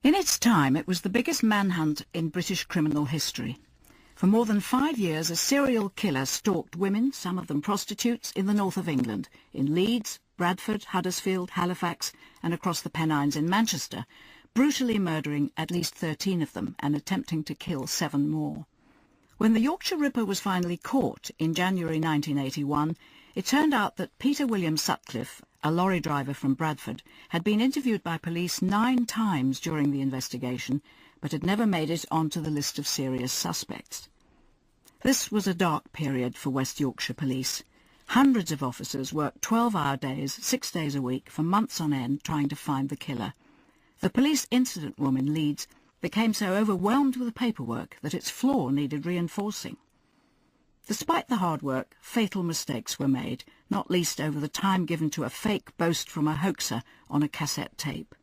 In its time, it was the biggest manhunt in British criminal history. For more than 5 years, a serial killer stalked women, some of them prostitutes, in the north of England, in Leeds, Bradford, Huddersfield, Halifax, and across the Pennines in Manchester, brutally murdering at least 13 of them and attempting to kill 7 more. When the Yorkshire Ripper was finally caught in January 1981, it turned out that Peter William Sutcliffe, a lorry driver from Bradford, had been interviewed by police 9 times during the investigation, but had never made it onto the list of serious suspects. This was a dark period for West Yorkshire Police. Hundreds of officers worked 12-hour days, 6 days a week, for months on end, trying to find the killer. The police incident room in Leeds became so overwhelmed with paperwork that its floor needed reinforcing. Despite the hard work, fatal mistakes were made, not least over the time given to a fake boast from a hoaxer on a cassette tape.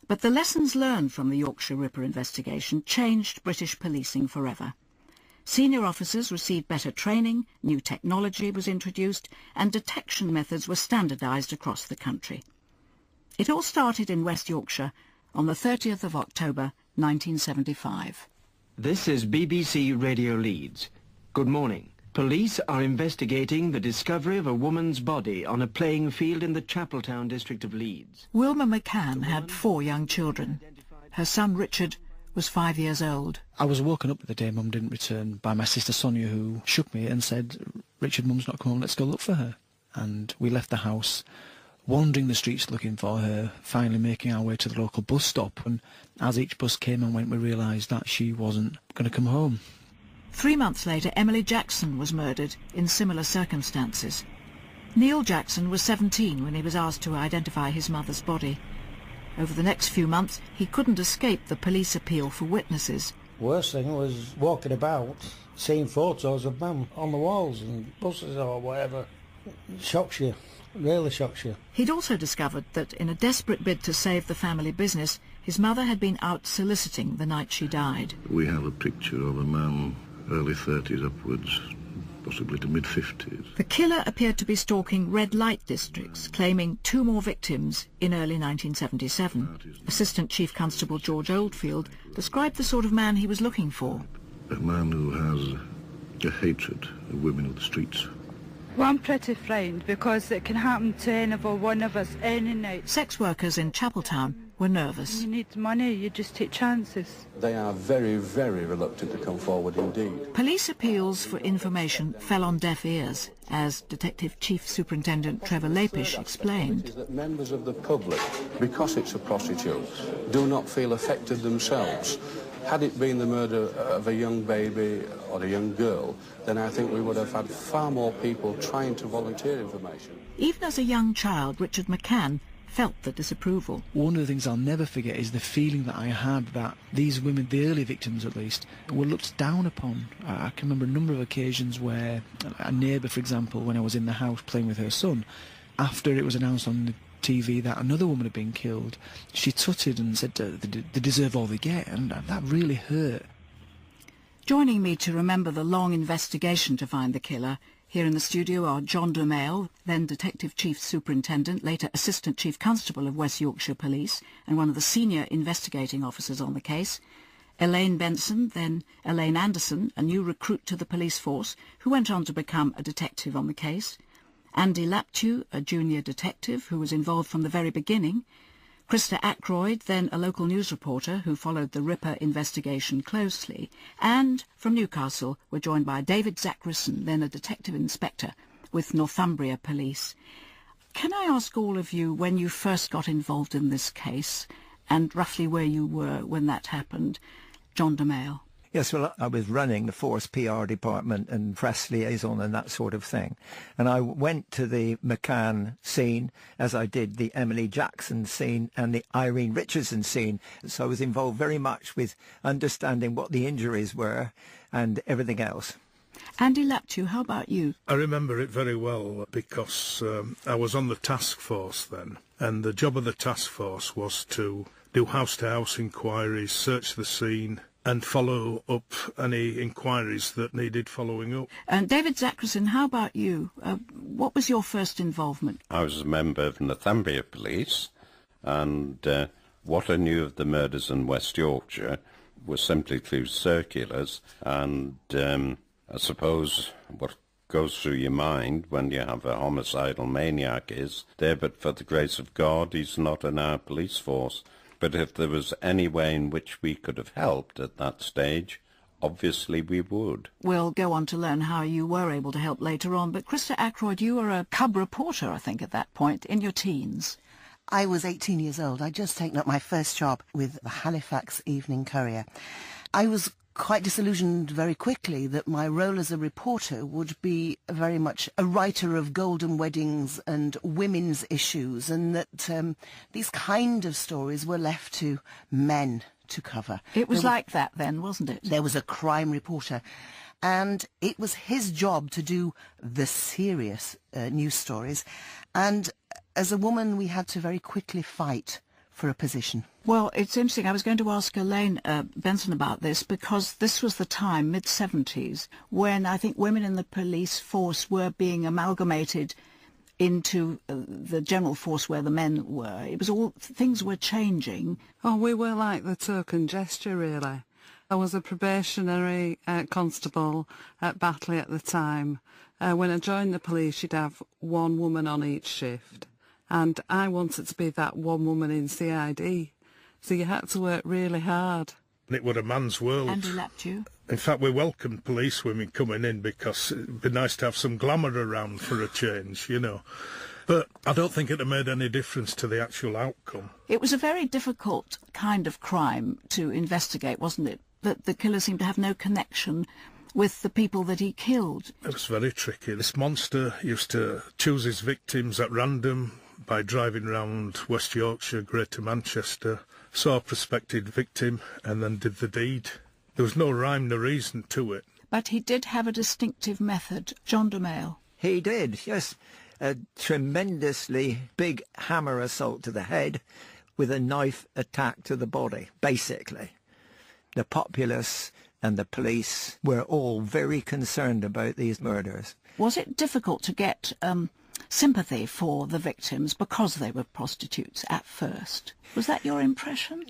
But the lessons learned from the Yorkshire Ripper investigation changed British policing forever. Senior officers received better training, new technology was introduced, and detection methods were standardised across the country. It all started in West Yorkshire on the 30th of October 1975. This is BBC Radio Leeds. Good morning. Police are investigating the discovery of a woman's body on a playing field in the Chapeltown district of Leeds. Wilma McCann had 4 young children. Her son Richard was 5 years old. I was woken up the day Mum didn't return by my sister Sonia, who shook me and said, "Richard, Mum's not come home, let's go look for her." And we left the house, wandering the streets looking for her, finally making our way to the local bus stop. And as each bus came and went, we realised that she wasn't going to come home. 3 months later, Emily Jackson was murdered in similar circumstances. Neil Jackson was 17 when he was asked to identify his mother's body. Over the next few months, he couldn't escape the police appeal for witnesses. Worst thing was walking about, seeing photos of Mum on the walls and buses or whatever. Shocks you, really shocks you. He'd also discovered that in a desperate bid to save the family business, his mother had been out soliciting the night she died. We have a picture of a man, early 30s upwards, possibly to mid-50s. The killer appeared to be stalking red light districts, claiming 2 more victims in early 1977. Assistant Chief Constable George Oldfield described the sort of man he was looking for. A man who has a hatred of women of the streets. Well, I'm pretty frightened because it can happen to any one of us any night. Sex workers in Chapeltown were nervous. You need money, you just take chances. They are very, very reluctant to come forward indeed. Police appeals for information fell on deaf ears, as Detective Chief Superintendent Trevor Lapish explained. That members of the public, because it's a prostitute, do not feel affected themselves. Had it been the murder of a young baby or a young girl, then I think we would have had far more people trying to volunteer information. Even as a young child, Richard McCann felt the disapproval. One of the things I'll never forget is the feeling that I had that these women, the early victims at least, were looked down upon. I can remember a number of occasions where a neighbour, for example, when I was in the house playing with her son, after it was announced on the TV that another woman had been killed, she tutted and said they deserve all they get, and that really hurt. Joining me to remember the long investigation to find the killer here in the studio are John Dumail, then Detective Chief Superintendent, later Assistant Chief Constable of West Yorkshire Police and one of the senior investigating officers on the case, Elaine Benson, then Elaine Anderson, a new recruit to the police force who went on to become a detective on the case, Andy Laptew, a junior detective who was involved from the very beginning, Krista Ackroyd, then a local news reporter who followed the Ripper investigation closely, and from Newcastle we're joined by David Zachrison, then a detective inspector with Northumbria Police. Can I ask all of you when you first got involved in this case and roughly where you were when that happened? John Dumail. Yes, well, I was running the Force PR department and press liaison and that sort of thing. And I went to the McCann scene as I did the Emily Jackson scene and the Irene Richardson scene. So I was involved very much with understanding what the injuries were and everything else. Andy Laptew, how about you? I remember it very well because I was on the task force then. And the job of the task force was to do house-to-house inquiries, search the scene, and follow up any inquiries that needed following up. And David Zachrison, how about you? What was your first involvement? I was a member of Northumbria Police, and What I knew of the murders in West Yorkshire was simply through circulars, and I suppose what goes through your mind when you have a homicidal maniac is, there but for the grace of God, he's not in our police force. But if there was any way in which we could have helped at that stage, obviously we would. We'll go on to learn how you were able to help later on, but Krista Ackroyd, you were a cub reporter, I think, at that point, in your teens. I was 18 years old. I'd just taken up my first job with the Halifax Evening Courier. I was quite disillusioned very quickly that my role as a reporter would be very much a writer of golden weddings and women's issues, and that these kind of stories were left to men to cover. It was like that then, wasn't it? There was a crime reporter, and it was his job to do the serious news stories, and as a woman we had to very quickly fight for a position. Well, it's interesting. I was going to ask Elaine Benson about this, because this was the time, mid-70s, when I think women in the police force were being amalgamated into the general force where the men were. It was all, things were changing. Oh, we were like the token gesture, really. I was a probationary constable at Batley at the time. When I joined the police, you'd have one woman on each shift. And I wanted to be that one woman in CID. So you had to work really hard. It was a man's world. And he left you. In fact, we welcomed police women coming in because it'd be nice to have some glamour around for a change, you know. But I don't think it made any difference to the actual outcome. It was a very difficult kind of crime to investigate, wasn't it? That the killer seemed to have no connection with the people that he killed. It was very tricky. This monster used to choose his victims at random by driving round West Yorkshire, Greater Manchester, saw a prospective victim and then did the deed. There was no rhyme nor reason to it. But he did have a distinctive method. John DeMail. He did, yes. A tremendously big hammer assault to the head with a knife attack to the body, basically. The populace and the police were all very concerned about these murders. Was it difficult to get sympathy for the victims because they were prostitutes at first? Was that your impression?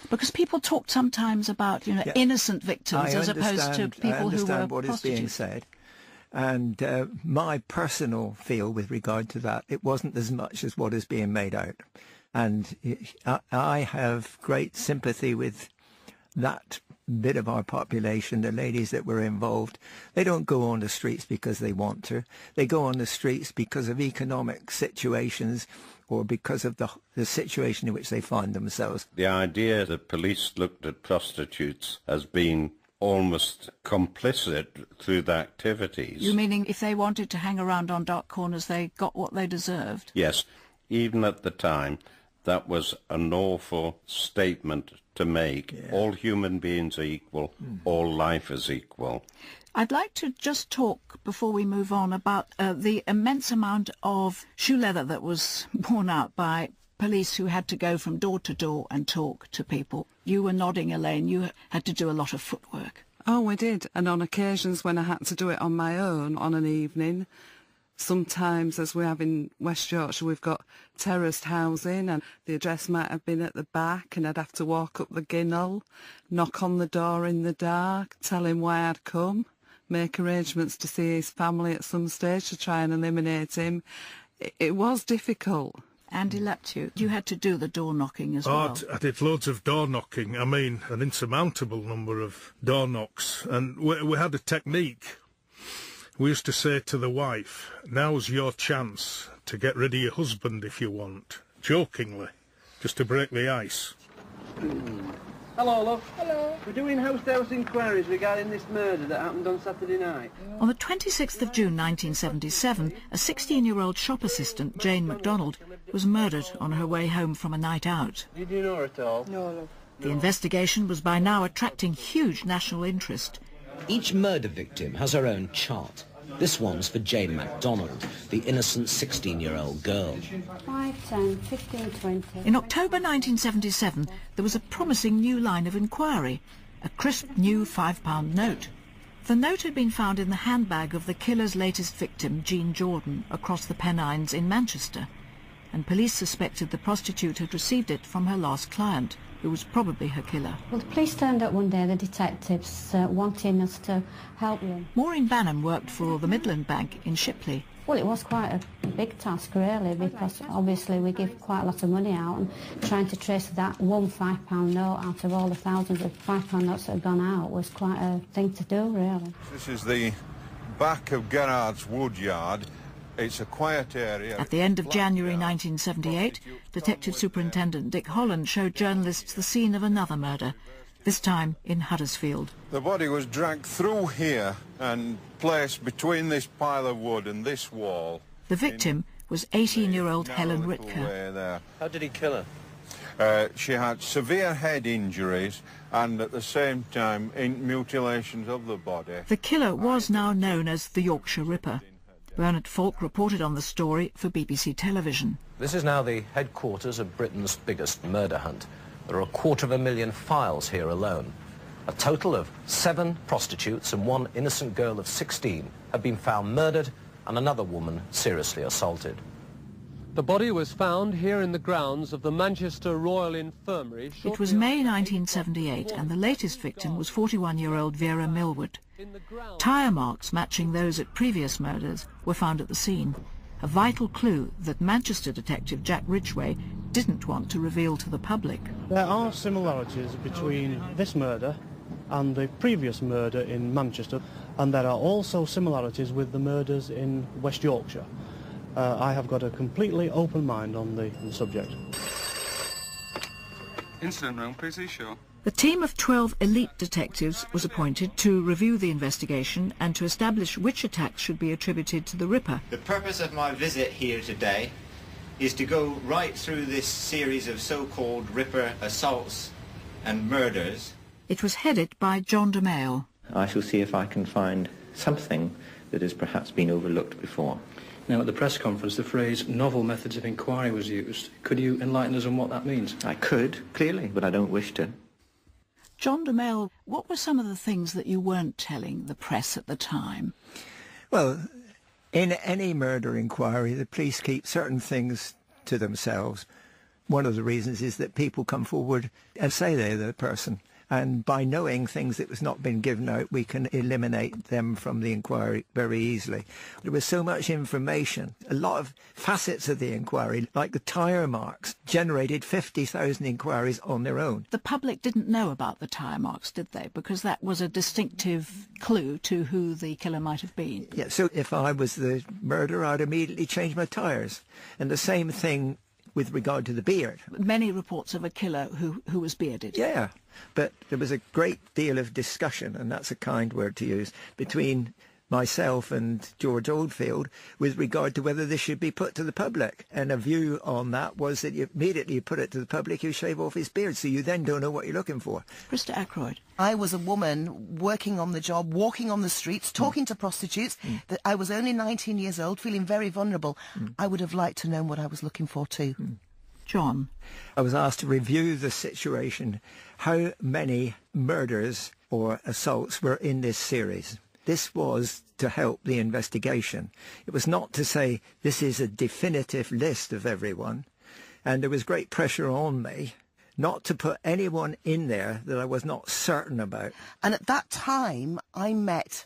Because people talked sometimes about, you know, innocent victims as opposed to people who were prostitutes. I understand what is being said. And my personal feel with regard to that, it wasn't as much as what is being made out. And I have great sympathy with that bit of our population, the ladies that were involved. They don't go on the streets because they want to. They go on the streets because of economic situations or because of the situation in which they find themselves. The idea that police looked at prostitutes as being almost complicit through the activities. You meaning if they wanted to hang around on dark corners, they got what they deserved? Yes. Even at the time, that was an awful statement to make. Yeah. All human beings are equal. All life is equal. I'd like to just talk, before we move on, about the immense amount of shoe leather that was worn out by police who had to go from door to door and talk to people. You were nodding, Elaine. You had to do a lot of footwork. Oh, we did. And on occasions when I had to do it on my own on an evening, sometimes, as we have in West Yorkshire, we've got terraced housing and the address might have been at the back and I'd have to walk up the ginnel, knock on the door in the dark, tell him why I'd come, make arrangements to see his family at some stage to try and eliminate him. It was difficult. Andy Leptew, you had to do the door knocking as well. I did loads of door knocking. I mean, an insurmountable number of door knocks. And we had a technique. We used to say to the wife, now's your chance to get rid of your husband if you want, jokingly, just to break the ice. Hello, love. Hello. We're doing house-to-house inquiries regarding this murder that happened on Saturday night. On the 26th of June 1977, a 16-year-old shop assistant, Jane MacDonald, was murdered on her way home from a night out. Did you know her at all? No, love. The investigation was by now attracting huge national interest. Each murder victim has her own chart. This one's for Jane MacDonald, the innocent 16-year-old girl. 5, 10, 15, 20. In October 1977, there was a promising new line of inquiry, a crisp new £5 note. The note had been found in the handbag of the killer's latest victim, Jean Jordan, across the Pennines in Manchester. and police suspected the prostitute had received it from her last client, who was probably her killer. Well, the police turned up one day, the detectives, wanting us to help them. Maureen Banham worked for the Midland Bank in Shipley. Well, it was quite a big task, really, because obviously we give quite a lot of money out, and trying to trace that one £5 note out of all the thousands of £5 notes that had gone out was quite a thing to do, really. This is the back of Gerrard's wood yard. It's a quiet area. At the end of January 1978, Detective Superintendent Dick Holland showed journalists the scene of another murder, this time in Huddersfield. The body was dragged through here and placed between this pile of wood and this wall. The victim was 18-year-old Helen Ritker. How did he kill her? She had severe head injuries and at the same time mutilations of the body. The killer was now known as the Yorkshire Ripper. Bernard Falk reported on the story for BBC Television. This is now the headquarters of Britain's biggest murder hunt. There are 250,000 files here alone. A total of 7 prostitutes and 1 innocent girl of 16 have been found murdered and another woman seriously assaulted. The body was found here in the grounds of the Manchester Royal Infirmary. It was May 1978 and the latest victim was 41-year-old Vera Millwood. Tyre marks matching those at previous murders were found at the scene, a vital clue that Manchester detective Jack Ridgway didn't want to reveal to the public. There are similarities between this murder and the previous murder in Manchester, and there are also similarities with the murders in West Yorkshire. I have got a completely open mind on the subject. Incident room, please, are you sure? The team of 12 elite detectives was appointed to review the investigation and to establish which attacks should be attributed to the Ripper. The purpose of my visit here today is to go right through this series of so-called Ripper assaults and murders. It was headed by John DeMail. I shall see if I can find something that has perhaps been overlooked before. Now, at the press conference, the phrase novel methods of inquiry was used. Could you enlighten us on what that means? I could, clearly, but I don't wish to. John DeMail, what were some of the things that you weren't telling the press at the time? Well, in any murder inquiry, the police keep certain things to themselves. One of the reasons is that people come forward and say they're the person. And by knowing things that was not been given out, we can eliminate them from the inquiry very easily. There was so much information, a lot of facets of the inquiry, like the tyre marks, generated 50,000 inquiries on their own. The public didn't know about the tyre marks, did they? Because that was a distinctive clue to who the killer might have been. Yeah, so if I was the murderer, I'd immediately change my tyres. And the same thing with regard to the beard. Many reports of a killer who was bearded. Yeah, but there was a great deal of discussion, and that's a kind word to use, between myself and George Oldfield with regard to whether this should be put to the public. And a view on that was that you immediately put it to the public, you shave off his beard, so you then don't know what you're looking for. Krista Ackroyd. I was a woman working on the job, walking on the streets, talking to prostitutes. That I was only 19 years old, feeling very vulnerable. I would have liked to know what I was looking for too. John. I was asked to review the situation, how many murders or assaults were in this series. This was to help the investigation. It was not to say this is a definitive list of everyone. And there was great pressure on me not to put anyone in there that I was not certain about. And at that time, I met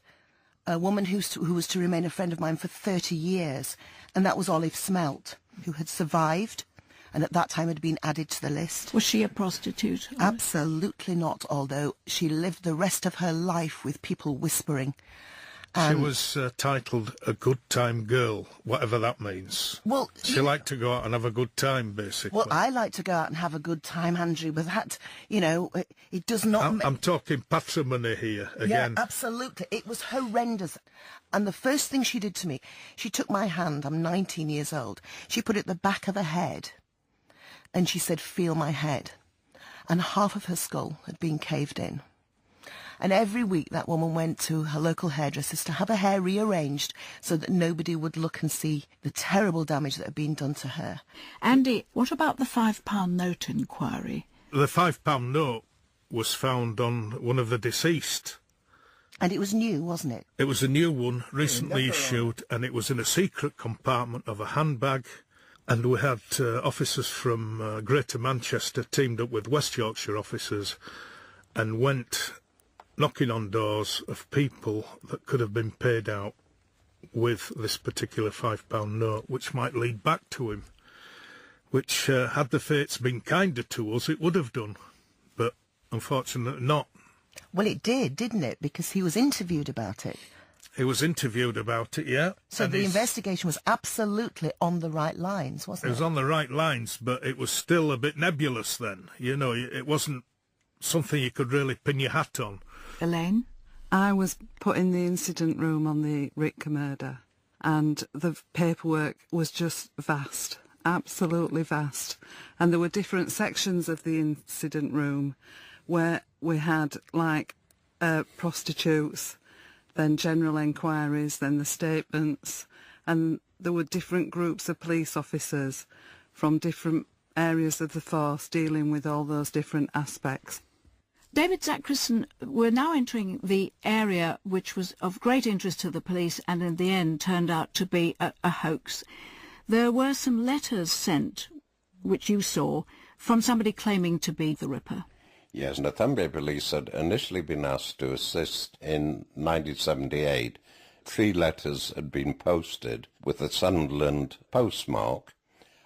a woman who was to remain a friend of mine for 30 years, and that was Olive Smelt, who had survived, and at that time had been added to the list. Was she a prostitute? Absolutely not, although she lived the rest of her life with people whispering. She was titled a good time girl, whatever that means. Well, she liked to go out and have a good time, basically. Well, I like to go out and have a good time, Andrew, but that, you know, it does not... I'm talking patrimony here, again. Yeah, absolutely. It was horrendous. And the first thing she did to me, she took my hand, I'm 19 years old, she put it at the back of her head, and she said, feel my head. And half of her skull had been caved in. And every week that woman went to her local hairdressers to have her hair rearranged so that nobody would look and see the terrible damage that had been done to her. Andy, what about the £5 note inquiry? The £5 note was found on one of the deceased. And it was new, wasn't it? It was a new one, recently issued, and it was in a secret compartment of a handbag. And we had officers from Greater Manchester teamed up with West Yorkshire officers and went knocking on doors of people that could have been paid out with this particular £5 note, which might lead back to him, which, had the fates been kinder to us, it would have done, but unfortunately not. Well, it did, didn't it? Because he was interviewed about it. He was interviewed about it, yeah. So the investigation was absolutely on the right lines, wasn't it? It was on the right lines, but it was still a bit nebulous then. You know, it wasn't something you could really pin your hat on. Elaine? I was put in the incident room on the Ripper murder, and the paperwork was just vast, absolutely vast. And there were different sections of the incident room where we had, like, prostitutes, then general enquiries, then the statements, and there were different groups of police officers from different areas of the force dealing with all those different aspects. David Zachrison, we're now entering the area which was of great interest to the police and in the end turned out to be a hoax. There were some letters sent, which you saw, from somebody claiming to be the Ripper. Yes, Northumbria Police had initially been asked to assist in 1978. 3 letters had been posted with a Sunderland postmark.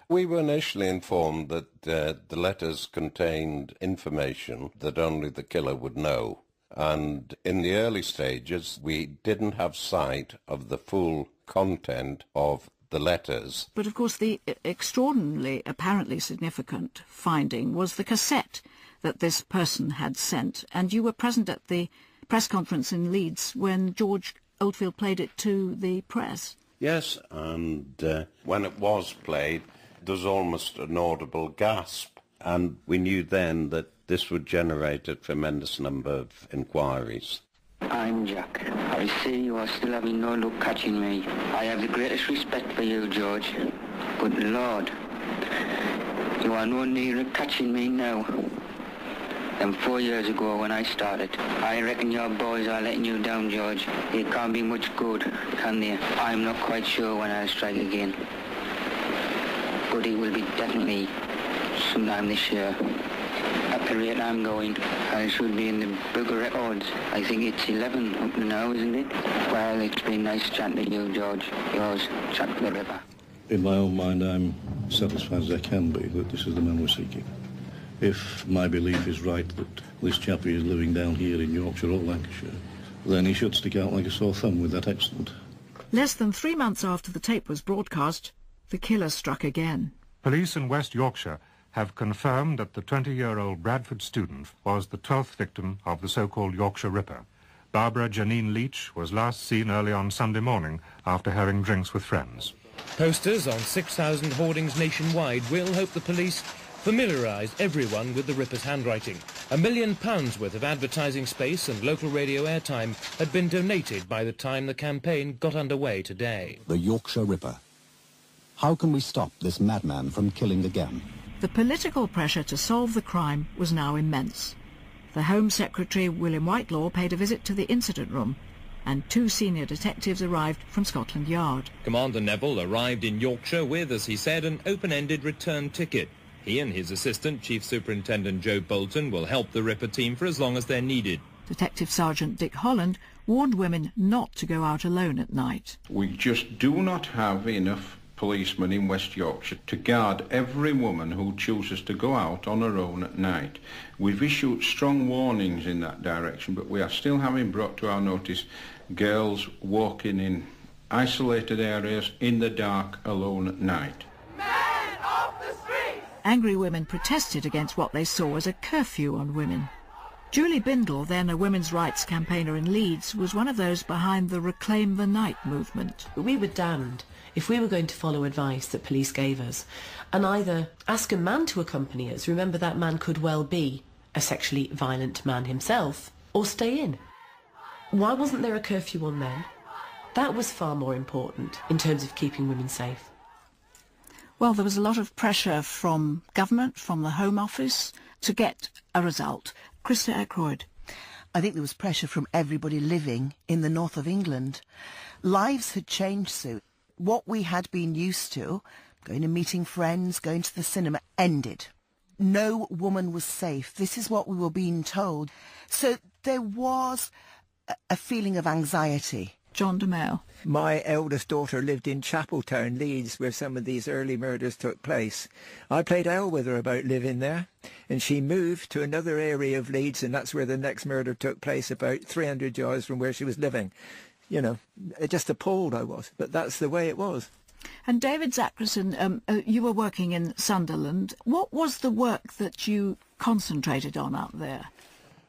We were initially informed that the letters contained information that only the killer would know. And in the early stages, we didn't have sight of the full content of the letters. But of course the extraordinarily, apparently significant finding was the cassette that this person had sent, and you were present at the press conference in Leeds when George Oldfield played it to the press. Yes, and when it was played, there was almost an audible gasp, and we knew then that this would generate a tremendous number of inquiries. I'm Jack. I see you are still having no luck catching me. I have the greatest respect for you, George, but Lord, you are no nearer catching me now than 4 years ago when I started. I reckon your boys are letting you down, George. It can't be much good, can they? I'm not quite sure when I'll strike again, but it will be definitely sometime this year. At the rate I'm going, I should be in the book of records. I think it's 11 up to now, isn't it? Well, it's been nice chatting to you, George. Yours, Jack the Ripper. In my own mind, I'm satisfied as I can be that this is the man we're seeking. If my belief is right that this chappie is living down here in Yorkshire or Lancashire, then he should stick out like a sore thumb with that accent. Less than 3 months after the tape was broadcast, the killer struck again. Police in West Yorkshire have confirmed that the 20-year-old Bradford student was the 12th victim of the so-called Yorkshire Ripper. Barbara Janine Leach was last seen early on Sunday morning after having drinks with friends. Posters on 6,000 hoardings nationwide will hope the police familiarise everyone with the Ripper's handwriting. £1 million worth of advertising space and local radio airtime had been donated by the time the campaign got underway today. The Yorkshire Ripper. How can we stop this madman from killing again? The political pressure to solve the crime was now immense. The Home Secretary, William Whitelaw, paid a visit to the incident room, and 2 senior detectives arrived from Scotland Yard. Commander Neville arrived in Yorkshire with, as he said, an open-ended return ticket. He and his assistant, Chief Superintendent Joe Bolton, will help the Ripper team for as long as they're needed. Detective Sergeant Dick Holland warned women not to go out alone at night. We just do not have enough policemen in West Yorkshire to guard every woman who chooses to go out on her own at night. We've issued strong warnings in that direction, but we are still having brought to our notice girls walking in isolated areas in the dark alone at night. Angry women protested against what they saw as a curfew on women. Julie Bindle, then a women's rights campaigner in Leeds, was one of those behind the Reclaim the Night movement. We were damned if we were going to follow advice that police gave us and either ask a man to accompany us, remember that man could well be a sexually violent man himself, or stay in. Why wasn't there a curfew on men? That was far more important in terms of keeping women safe. Well, there was a lot of pressure from government, from the Home Office, to get a result. Krista Ackroyd. I think there was pressure from everybody living in the north of England. Lives had changed, Sue. What we had been used to going to meeting friends, going to the cinema, ended. No woman was safe. This is what we were being told. So there was a feeling of anxiety. John DeMille. My eldest daughter lived in Chapeltown, Leeds, where some of these early murders took place. I played L with her about living there, and she moved to another area of Leeds, and that's where the next murder took place, about 300 yards from where she was living. You know, just appalled I was, but that's the way it was. And David Zachrison, you were working in Sunderland. What was the work that you concentrated on out there?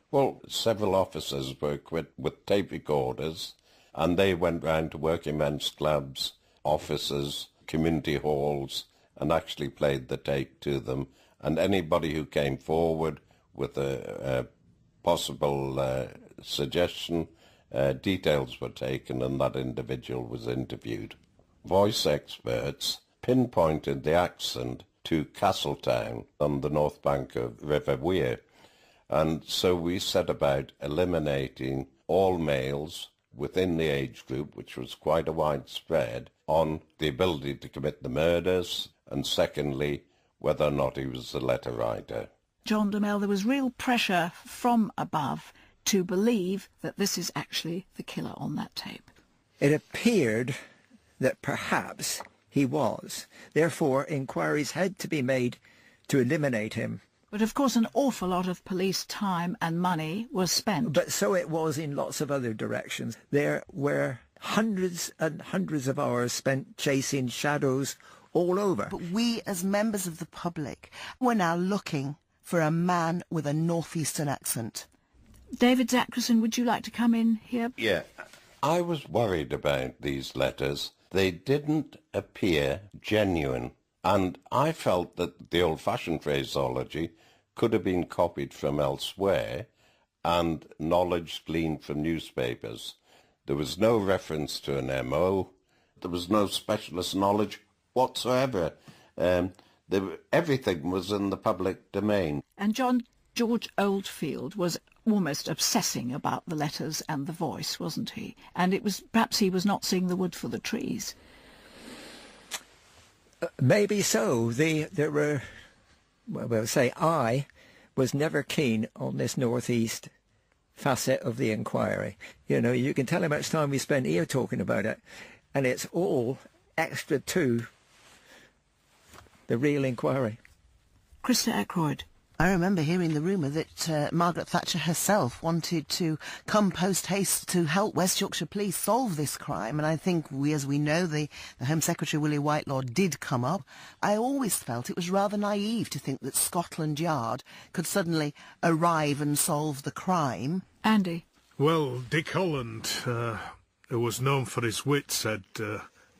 Well, several officers were equipped with tape recorders, and they went round to working men's clubs, offices, community halls, and actually played the tape to them. And anybody who came forward with a possible suggestion, details were taken and that individual was interviewed. Voice experts pinpointed the accent to Castletown on the north bank of River Wear. And so we set about eliminating all males within the age group, which was quite a widespread, on the ability to commit the murders, and secondly, whether or not he was a letter writer. John DeMille, there was real pressure from above to believe that this is actually the killer on that tape. It appeared that perhaps he was. Therefore, inquiries had to be made to eliminate him. But of course an awful lot of police time and money was spent. But so it was in lots of other directions. There were hundreds and hundreds of hours spent chasing shadows all over. But we, as members of the public, were now looking for a man with a northeastern accent. David Zachrison, would you like to come in here? Yeah, I was worried about these letters. They didn't appear genuine, and I felt that the old-fashioned phraseology could have been copied from elsewhere and knowledge gleaned from newspapers. There was no reference to an MO. There was no specialist knowledge whatsoever. Everything was in the public domain. And George Oldfield was almost obsessing about the letters and the voice, wasn't he? And it was perhaps he was not seeing the wood for the trees. Maybe so. There were, well, say I was never keen on this northeast facet of the inquiry. You know, you can tell how much time we spent here talking about it, and it's all extra to the real inquiry. Krista Ackroyd. I remember hearing the rumour that Margaret Thatcher herself wanted to come post-haste to help West Yorkshire Police solve this crime, and I think as we know, the Home Secretary Willie Whitelaw did come up. I always felt it was rather naive to think that Scotland Yard could suddenly arrive and solve the crime. Andy? Well, Dick Holland, who was known for his wit, said,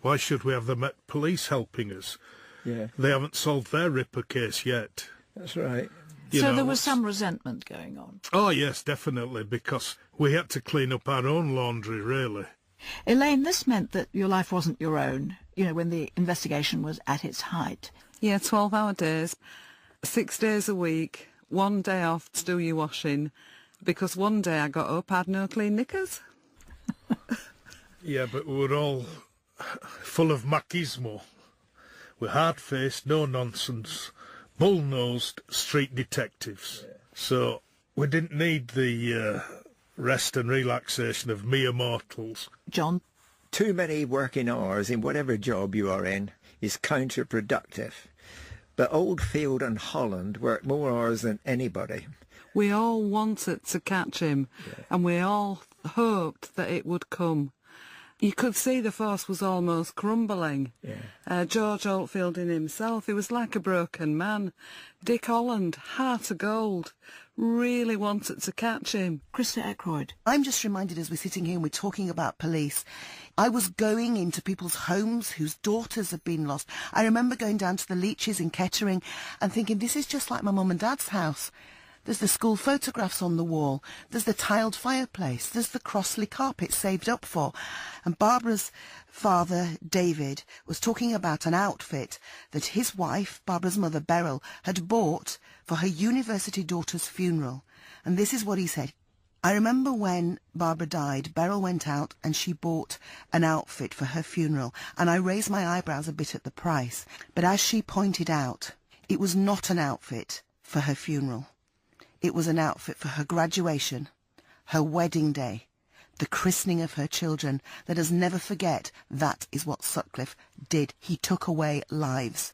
why should we have the Met Police helping us? Yeah. They haven't solved their Ripper case yet. That's right. So there was some resentment going on? Oh, yes, definitely, because we had to clean up our own laundry, really. Elaine, this meant that your life wasn't your own, you know, when the investigation was at its height. Yeah, 12-hour days, 6 days a week, 1 day off to do your washing, because one day I got up, I had no clean knickers. Yeah, but we were all full of machismo. We're hard-faced, no-nonsense, bull-nosed street detectives. Yeah. So we didn't need the rest and relaxation of mere mortals. John? Too many working hours in whatever job you are in is counterproductive. But Oldfield and Holland worked more hours than anybody. We all wanted to catch him, and we all hoped that it would come. You could see the force was almost crumbling. Yeah. George Oldfield in himself, he was like a broken man. Dick Holland, heart of gold, really wanted to catch him. Krista Ackroyd. I'm just reminded as we're sitting here and we're talking about police, I was going into people's homes whose daughters had been lost. I remember going down to the Leaches in Kettering and thinking, this is just like my mum and dad's house. There's the school photographs on the wall. There's the tiled fireplace. There's the Crossley carpet saved up for. And Barbara's father, David, was talking about an outfit that his wife, Barbara's mother, Beryl, had bought for her university daughter's funeral. And this is what he said. I remember when Barbara died, Beryl went out and she bought an outfit for her funeral, and I raised my eyebrows a bit at the price. But as she pointed out, it was not an outfit for her funeral. It was an outfit for her graduation, her wedding day, the christening of her children. Let us never forget that is what Sutcliffe did. He took away lives.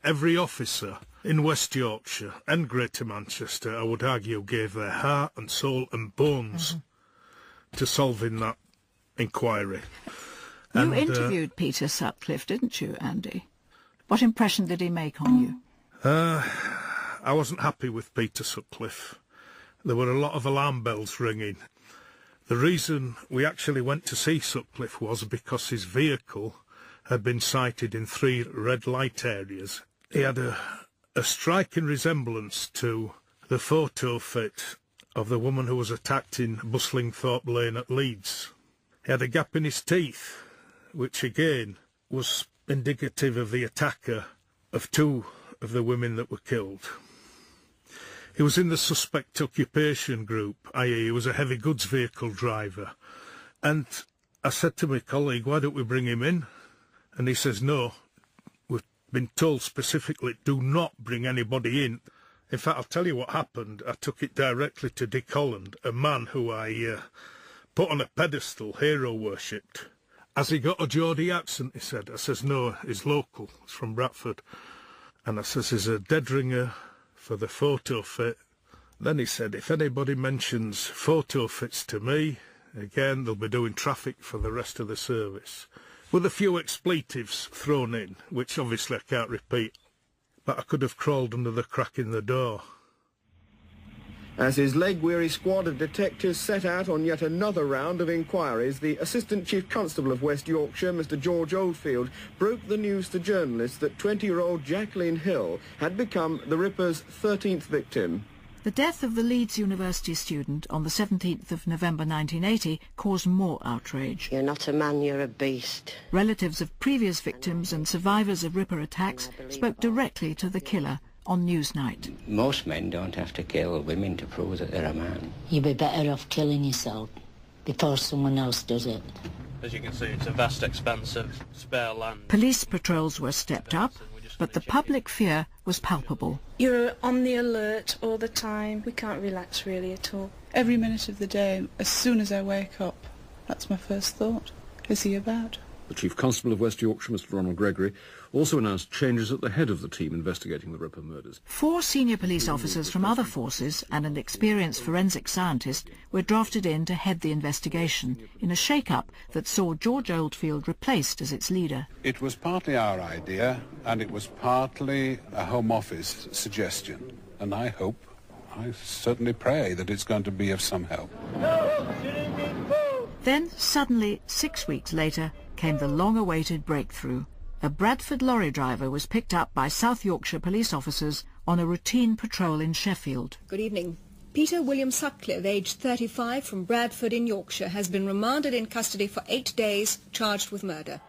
Every officer in West Yorkshire and Greater Manchester, I would argue, gave their heart and soul and bones to solving that inquiry. You interviewed Peter Sutcliffe, didn't you, Andy? What impression did he make on you? I wasn't happy with Peter Sutcliffe. There were a lot of alarm bells ringing. The reason we actually went to see Sutcliffe was because his vehicle had been sighted in 3 red light areas. He had a striking resemblance to the photo fit of the woman who was attacked in Bustlingthorpe Lane at Leeds. He had a gap in his teeth, which again was indicative of the attacker of 2 of the women that were killed. He was in the suspect occupation group, i.e. he was a heavy goods vehicle driver. And I said to my colleague, why don't we bring him in? And he says, no, we've been told specifically, do not bring anybody in. In fact, I'll tell you what happened. I took it directly to Dick Holland, a man who I put on a pedestal, hero worshipped. Has he got a Geordie accent, he said. I says, no, he's local, he's from Bradford. And I says, he's a dead ringer for the photo fit. Then he said, if anybody mentions photo fits to me, again, they'll be doing traffic for the rest of the service. With a few expletives thrown in, which obviously I can't repeat. But I could have crawled under the crack in the door. As his leg-weary squad of detectives set out on yet another round of inquiries, the Assistant Chief Constable of West Yorkshire, Mr George Oldfield, broke the news to journalists that 20-year-old Jacqueline Hill had become the Ripper's 13th victim. The death of the Leeds University student on the 17th of November 1980 caused more outrage. You're not a man, you're a beast. Relatives of previous victims and survivors of Ripper attacks spoke directly to the killer on Newsnight. Most men don't have to kill women to prove that they're a man. You'd be better off killing yourself before someone else does it. As you can see, it's a vast expanse of spare land. Police patrols were stepped up, but the public fear was palpable. You're on the alert all the time. We can't relax really at all. Every minute of the day, as soon as I wake up, that's my first thought. Is he about? The Chief Constable of West Yorkshire, Mr Ronald Gregory, also announced changes at the head of the team investigating the Ripper murders. 4 senior police officers from other forces and an experienced forensic scientist were drafted in to head the investigation in a shake-up that saw George Oldfield replaced as its leader. It was partly our idea and it was partly a Home Office suggestion, and I certainly pray that it's going to be of some help. Then, suddenly, 6 weeks later, came the long-awaited breakthrough. A Bradford lorry driver was picked up by South Yorkshire police officers on a routine patrol in Sheffield. Good evening. Peter William Sutcliffe, aged 35, from Bradford in Yorkshire, has been remanded in custody for 8 days, charged with murder.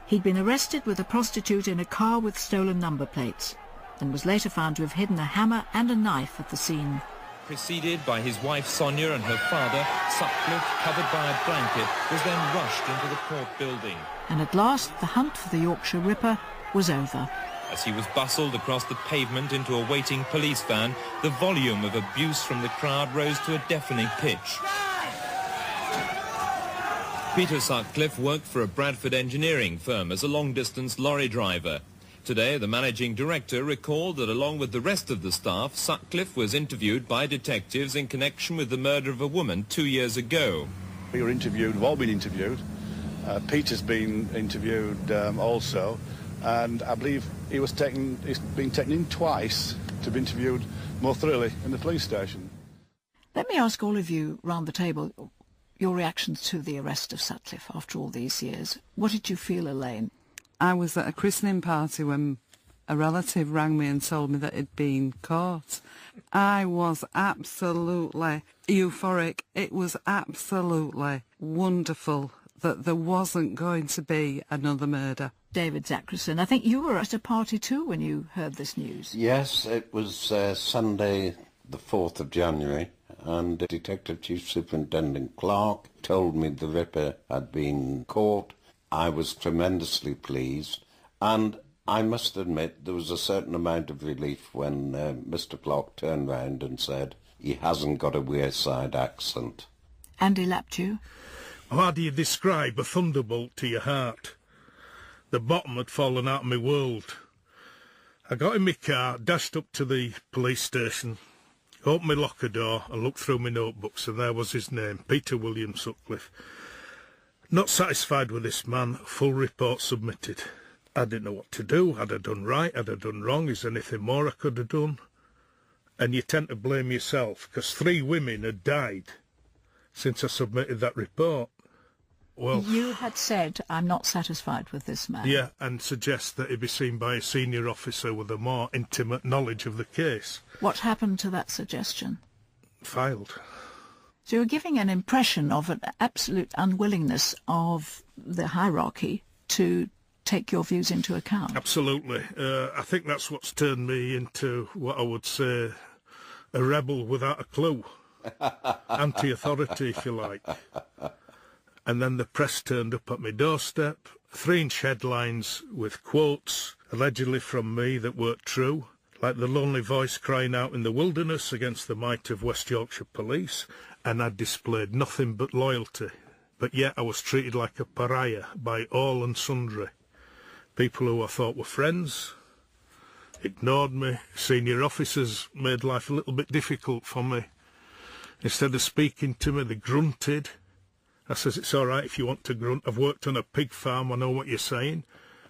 He'd been arrested with a prostitute in a car with stolen number plates and was later found to have hidden a hammer and a knife at the scene. Preceded by his wife Sonia and her father, Sutcliffe, covered by a blanket, was then rushed into the court building. And at last, the hunt for the Yorkshire Ripper was over. As he was bustled across the pavement into a waiting police van, the volume of abuse from the crowd rose to a deafening pitch. Peter Sutcliffe worked for a Bradford engineering firm as a long-distance lorry driver. Today, the managing director recalled that along with the rest of the staff, Sutcliffe was interviewed by detectives in connection with the murder of a woman 2 years ago. We were interviewed, we've all been interviewed. Peter's been interviewed also, and I believe he's been taken in twice to be interviewed more thoroughly in the police station. Let me ask all of you round the table your reactions to the arrest of Sutcliffe after all these years. What did you feel, Elaine? I was at a christening party when a relative rang me and told me that he'd been caught. I was absolutely euphoric. It was absolutely wonderful that there wasn't going to be another murder. David Zachrison, I think you were at a party too when you heard this news. Yes, it was Sunday the 4th of January, and Detective Chief Superintendent Clark told me the Ripper had been caught. I was tremendously pleased, and I must admit there was a certain amount of relief when Mr. Clark turned round and said he hasn't got a Wearside accent. Andy Laptew. How do you describe a thunderbolt to your heart? The bottom had fallen out of my world. I got in my car, dashed up to the police station, opened my locker door and looked through my notebooks, and there was his name, Peter William Sutcliffe. Not satisfied with this man, full report submitted. I didn't know what to do. Had I done right? Had I done wrong? Is there anything more I could have done? And you tend to blame yourself, because 3 women had died since I submitted that report. Well, you had said, I'm not satisfied with this man. Yeah, and suggest that he be seen by a senior officer with a more intimate knowledge of the case. What happened to that suggestion? Failed. So you're giving an impression of an absolute unwillingness of the hierarchy to take your views into account. Absolutely. I think that's what's turned me into what I would say a rebel without a clue. Anti-authority, if you like. And then the press turned up at my doorstep, 3-inch headlines with quotes allegedly from me that weren't true, like the lonely voice crying out in the wilderness against the might of West Yorkshire Police, and I'd displayed nothing but loyalty. But yet I was treated like a pariah by all and sundry. People who I thought were friends ignored me. Senior officers made life a little bit difficult for me. Instead of speaking to me, they grunted. I says, it's all right if you want to grunt. I've worked on a pig farm, I know what you're saying.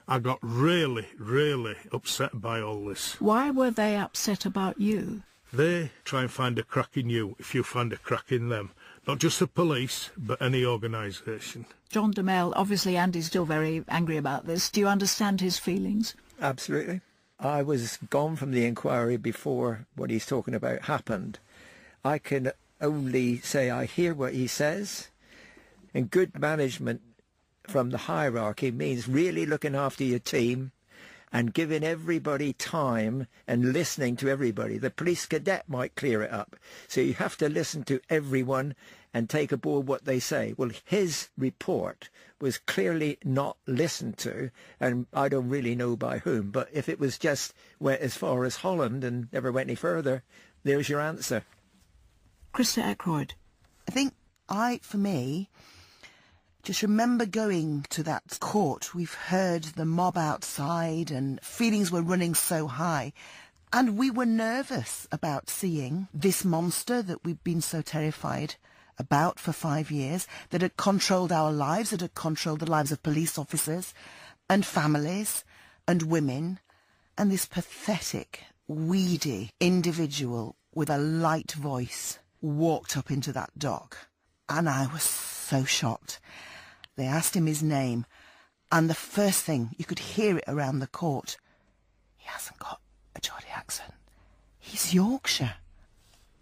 I got really, really upset by all this. Why were they upset about you? They try and find a crack in you if you find a crack in them. Not just the police, but any organisation. John DeMel, obviously Andy's still very angry about this. Do you understand his feelings? Absolutely. I was gone from the inquiry before what he's talking about happened. I can only say I hear what he says. And good management from the hierarchy means really looking after your team and giving everybody time and listening to everybody. The police cadet might clear it up. So you have to listen to everyone and take aboard what they say. Well, his report was clearly not listened to, and I don't really know by whom. But if it was just went as far as Holland and never went any further, there's your answer. Krista Ackroyd. I think for me, just remember going to that court. We've heard the mob outside and feelings were running so high. And we were nervous about seeing this monster that we've been so terrified about for 5 years, that had controlled our lives, that had controlled the lives of police officers and families and women. And this pathetic, weedy individual with a light voice walked up into that dock. And I was so shocked. They asked him his name, and the first thing, you could hear it around the court, he hasn't got a Geordie accent. He's Yorkshire.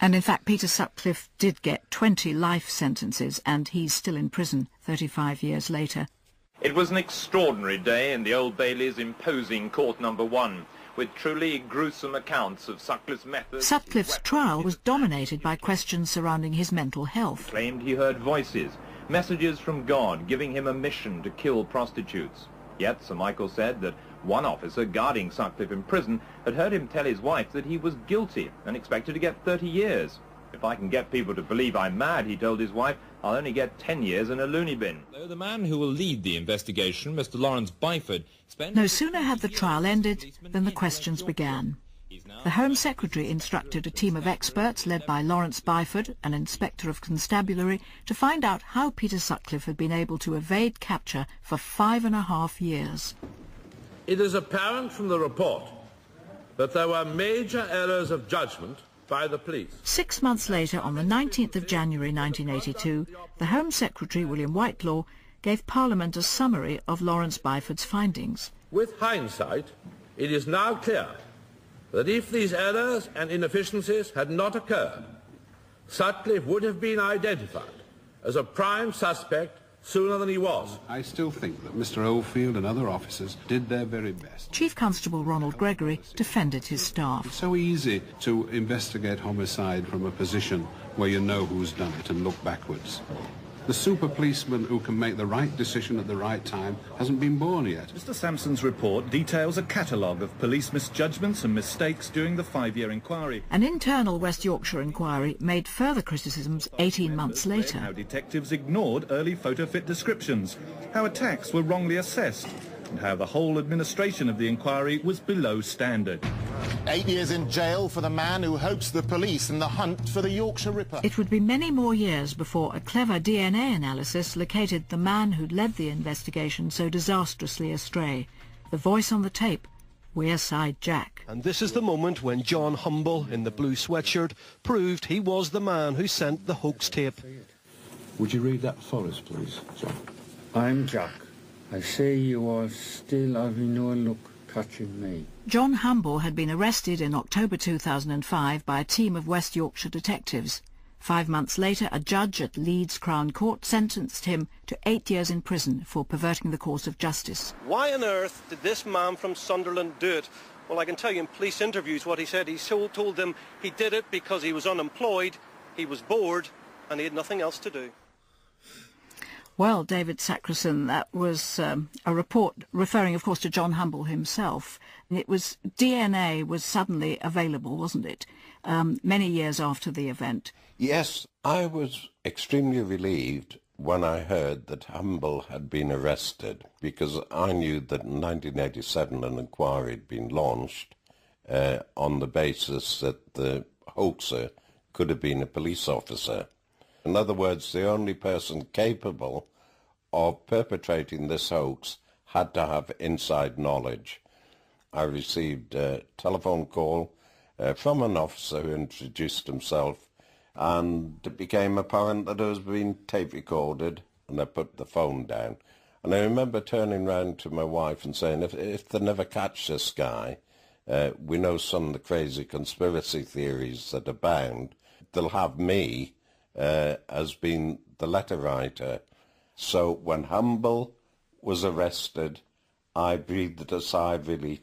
And in fact, Peter Sutcliffe did get 20 life sentences, and he's still in prison 35 years later. It was an extraordinary day in the Old Bailey's imposing Court Number 1, with truly gruesome accounts of Sutcliffe's methods. Sutcliffe's trial was dominated by questions surrounding his mental health. He claimed he heard voices, messages from God giving him a mission to kill prostitutes. Yet Sir Michael said that one officer guarding Sutcliffe in prison had heard him tell his wife that he was guilty and expected to get 30 years. If I can get people to believe I'm mad, he told his wife, I'll only get 10 years in a loony bin. The man who will lead the investigation, Mr. Lawrence Byford, No sooner had the trial ended than the questions began. The Home Secretary instructed a team of experts led by Lawrence Byford, an Inspector of Constabulary, to find out how Peter Sutcliffe had been able to evade capture for 5.5 years. It is apparent from the report that there were major errors of judgment by the police. 6 months later, on the 19th of January 1982, the Home Secretary, William Whitelaw, gave Parliament a summary of Lawrence Byford's findings. With hindsight, it is now clear that if these errors and inefficiencies had not occurred, Sutcliffe would have been identified as a prime suspect sooner than he was. I still think that Mr. Oldfield and other officers did their very best. Chief Constable Ronald Gregory defended his staff. It's so easy to investigate homicide from a position where you know who's done it and look backwards. The super policeman who can make the right decision at the right time hasn't been born yet. Mr. Sampson's report details a catalogue of police misjudgments and mistakes during the 5-year inquiry. An internal West Yorkshire inquiry made further criticisms 18 months later. How detectives ignored early photo-fit descriptions, how attacks were wrongly assessed, and how the whole administration of the inquiry was below standard. 8 years in jail for the man who helps the police in the hunt for the Yorkshire Ripper. It would be many more years before a clever DNA analysis located the man who'd led the investigation so disastrously astray. The voice on the tape, Wearside Jack. And this is the moment when John Humble, in the blue sweatshirt, proved he was the man who sent the hoax tape. Would you read that for us, please, John? I'm Jack. I say you are still having no luck catching me. John Humble had been arrested in October 2005 by a team of West Yorkshire detectives. 5 months later, a judge at Leeds Crown Court sentenced him to 8 years in prison for perverting the course of justice. Why on earth did this man from Sunderland do it? Well, I can tell you in police interviews what he said. He told them he did it because he was unemployed, he was bored, and he had nothing else to do. Well, David Sackerson, that was a report referring, of course, to John Humble himself. It was DNA was suddenly available, wasn't it, many years after the event? Yes, I was extremely relieved when I heard that Humble had been arrested, because I knew that in 1987 an inquiry had been launched on the basis that the hoaxer could have been a police officer. In other words, the only person capable of perpetrating this hoax had to have inside knowledge. I received a telephone call from an officer who introduced himself, and it became apparent that it was being tape recorded, and I put the phone down. And I remember turning round to my wife and saying, if they never catch this guy, we know some of the crazy conspiracy theories that abound, they'll have me as being the letter writer. So when Humble was arrested, I breathed a sigh of relief.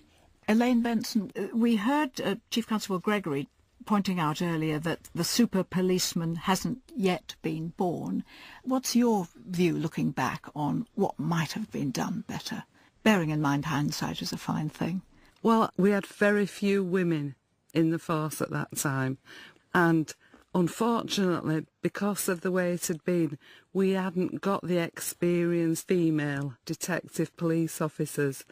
Elaine Benson, we heard Chief Constable Gregory pointing out earlier that the super policeman hasn't yet been born. What's your view, looking back, on what might have been done better? Bearing in mind hindsight is a fine thing. Well, we had very few women in the force at that time, and unfortunately, because of the way it had been, we hadn't got the experienced female detective police officers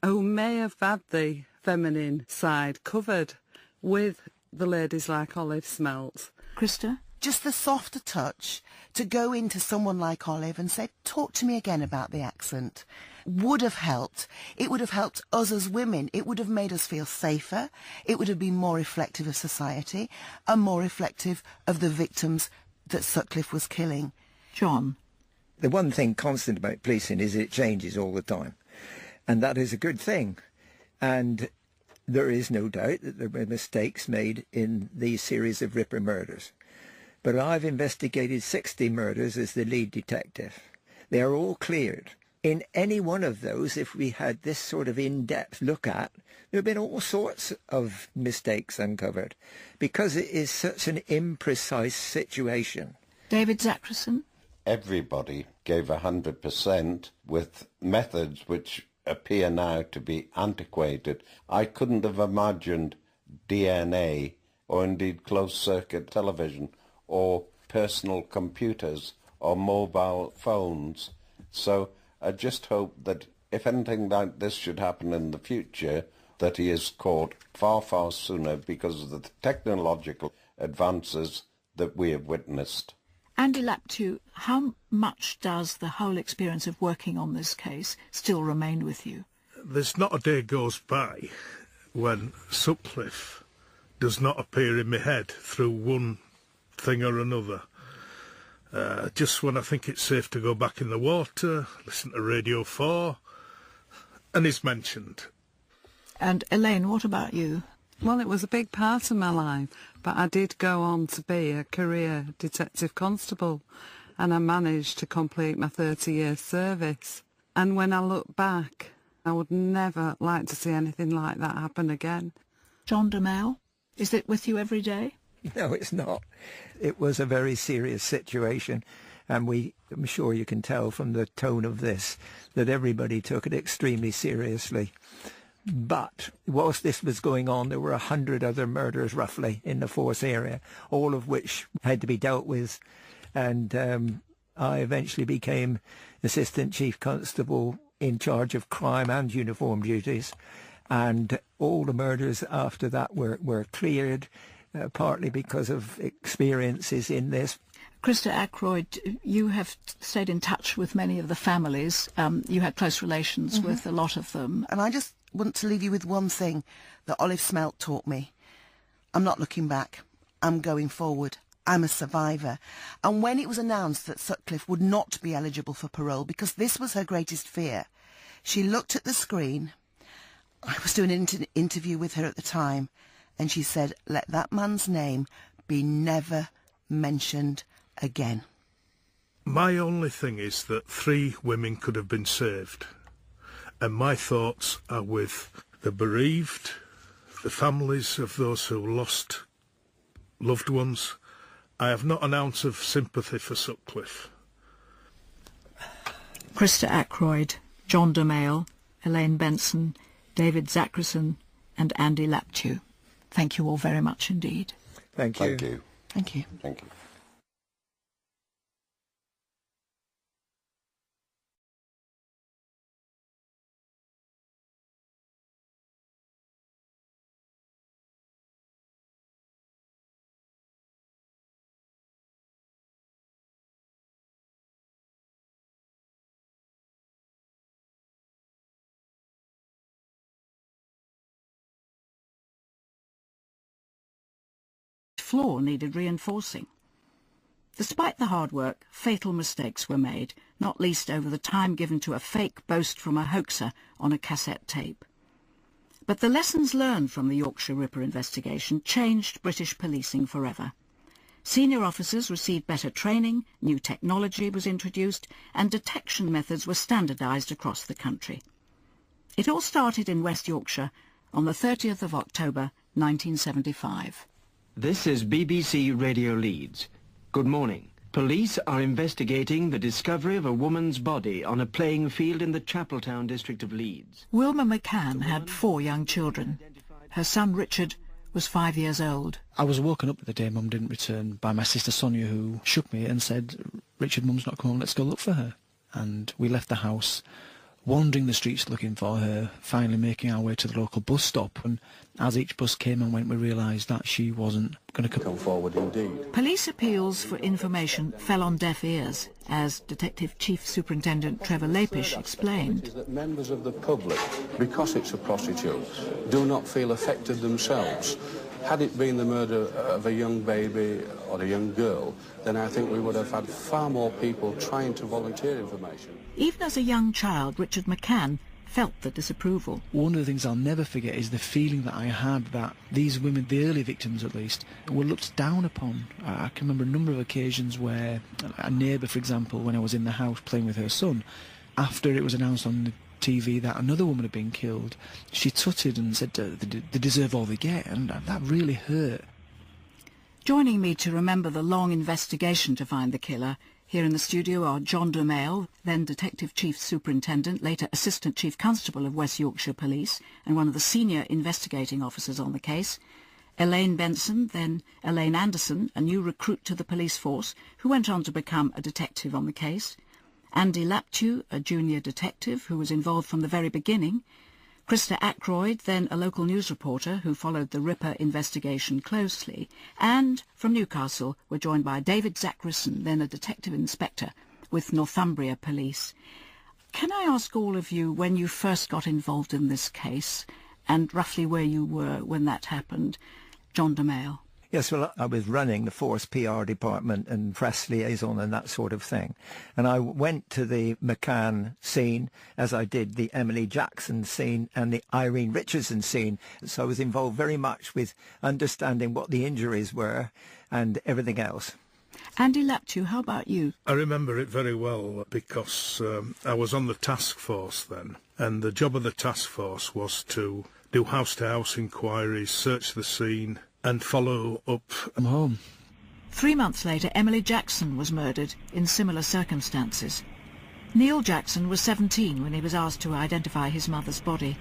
who may have had the feminine side covered with the ladies like Olive Smelt. Krista? Just the softer touch to go into someone like Olive and say, talk to me again about the accent, would have helped. It would have helped us as women. It would have made us feel safer. It would have been more reflective of society and more reflective of the victims that Sutcliffe was killing. John? The one thing constant about policing is it changes all the time. And that is a good thing. And there is no doubt that there were mistakes made in these series of Ripper murders. But I've investigated 60 murders as the lead detective. They are all cleared. In any one of those, if we had this sort of in-depth look at, there have been all sorts of mistakes uncovered, because it is such an imprecise situation. David Zackerson? Everybody gave 100% with methods which appear now to be antiquated. I couldn't have imagined DNA, or indeed closed-circuit television, or personal computers, or mobile phones. So I just hope that if anything like this should happen in the future, that he is caught far, far sooner because of the technological advances that we have witnessed. Andy Laptew, how much does the whole experience of working on this case still remain with you? There's not a day goes by when Sutcliffe does not appear in my head through one thing or another. Just when I think it's safe to go back in the water, listen to Radio 4, and he's mentioned. And Elaine, what about you? Well, it was a big part of my life, but I did go on to be a career detective constable, and I managed to complete my 30-year service. And when I look back, I would never like to see anything like that happen again. John DeMille, is it with you every day? No, it's not. It was a very serious situation, and I'm sure you can tell from the tone of this that everybody took it extremely seriously. But whilst this was going on, there were 100 other murders roughly in the Force area, all of which had to be dealt with. And I eventually became Assistant Chief Constable in charge of crime and uniform duties. And all the murders after that were cleared, partly because of experiences in this. Krista Ackroyd, you have stayed in touch with many of the families. You had close relations with a lot of them. And I just want to leave you with one thing that Olive Smelt taught me. I'm not looking back. I'm going forward. I'm a survivor. And when it was announced that Sutcliffe would not be eligible for parole, because this was her greatest fear, she looked at the screen. I was doing an interview with her at the time, and she said, "Let that man's name be never mentioned again." My only thing is that 3 women could have been saved. And my thoughts are with the bereaved, the families of those who lost loved ones. I have not an ounce of sympathy for Sutcliffe. Krista Ackroyd, John DeMille, Elaine Benson, David Zachrison and Andy Laptew. Thank you all very much indeed. Thank you. Thank you. Thank you. Thank you. Floor needed reinforcing. Despite the hard work, fatal mistakes were made, not least over the time given to a fake boast from a hoaxer on a cassette tape. But the lessons learned from the Yorkshire Ripper investigation changed British policing forever. Senior officers received better training, new technology was introduced, and detection methods were standardised across the country. It all started in West Yorkshire on the 30th of October 1975. This is BBC Radio Leeds. Good morning. Police are investigating the discovery of a woman's body on a playing field in the Chapeltown district of Leeds. Wilma McCann had 4 young children. Her son Richard was 5 years old. I was woken up the day Mum didn't return by my sister Sonia, who shook me and said, "Richard, Mum's not come home, let's go look for her." And we left the house, wandering the streets looking for her, finally making our way to the local bus stop. And as each bus came and went, we realised that she wasn't going to come forward indeed. Police appeals for information fell on deaf ears, as Detective Chief Superintendent Trevor Lapish explained. Is that members of the public, because it's a prostitute, do not feel affected themselves. Had it been the murder of a young baby or a young girl, then I think we would have had far more people trying to volunteer information. Even as a young child, Richard McCann felt the disapproval. One of the things I'll never forget is the feeling that I had that these women, the early victims at least, were looked down upon. I can remember a number of occasions where a neighbour, for example, when I was in the house playing with her son, after it was announced on the TV that another woman had been killed, she tutted and said they deserve all they get, and that really hurt. Joining me to remember the long investigation to find the killer here in the studio are John DeMille, then Detective Chief Superintendent, later Assistant Chief Constable of West Yorkshire Police and one of the senior investigating officers on the case, Elaine Benson, then Elaine Anderson, a new recruit to the police force who went on to become a detective on the case, Andy Laptew, a junior detective who was involved from the very beginning, Krista Ackroyd, then a local news reporter who followed the Ripper investigation closely, and from Newcastle we're joined by David Zachrison, then a detective inspector with Northumbria Police. Can I ask all of you when you first got involved in this case and roughly where you were when that happened? John DeMille. Yes, well, I was running the Force PR department and press liaison and that sort of thing. And I went to the McCann scene as I did the Emily Jackson scene and the Irene Richardson scene. So I was involved very much with understanding what the injuries were and everything else. Andy Laptew, how about you? I remember it very well because I was on the task force then, and the job of the task force was to do house-to-house inquiries, search the scene and follow up. I'm home. 3 months later, Emily Jackson was murdered in similar circumstances. Neil Jackson was 17 when he was asked to identify his mother's body.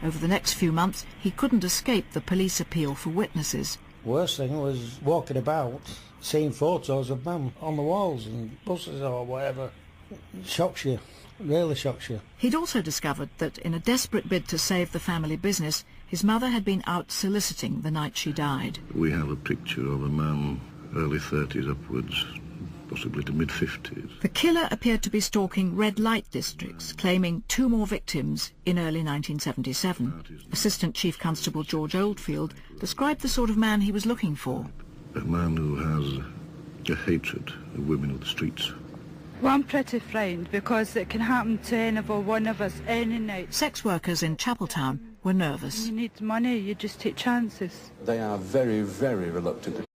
Over the next few months, he couldn't escape the police appeal for witnesses. Worst thing was walking about, seeing photos of Mum on the walls and buses or whatever. Shocks you, really shocks you. He'd also discovered that in a desperate bid to save the family business, his mother had been out soliciting the night she died. We have a picture of a man, early 30s upwards, possibly to mid-50s. The killer appeared to be stalking red light districts, claiming 2 more victims in early 1977. Assistant Chief Constable George Oldfield described the sort of man he was looking for. A man who has a hatred of women of the streets. Well, I'm pretty frightened because it can happen to any one of us any night. Sex workers in Chapeltown were nervous. When you need money, you just take chances. They are very, very reluctant.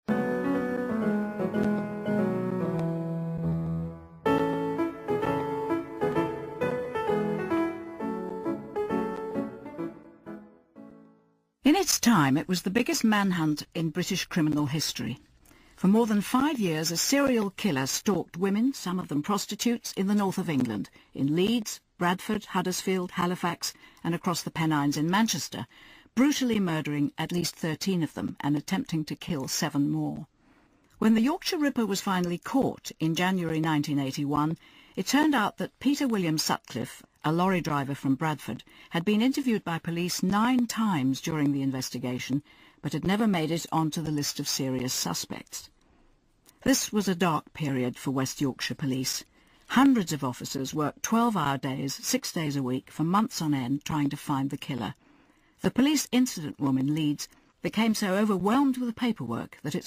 In its time, it was the biggest manhunt in British criminal history. For more than 5 years, a serial killer stalked women, some of them prostitutes, in the north of England, in Leeds, Bradford, Huddersfield, Halifax, and across the Pennines in Manchester, brutally murdering at least 13 of them and attempting to kill 7 more. When the Yorkshire Ripper was finally caught in January 1981, it turned out that Peter William Sutcliffe, a lorry driver from Bradford, had been interviewed by police 9 times during the investigation, but had never made it onto the list of serious suspects. This was a dark period for West Yorkshire Police. Hundreds of officers worked 12-hour days, 6 days a week, for months on end, trying to find the killer. The police incident room in Leeds became so overwhelmed with the paperwork that its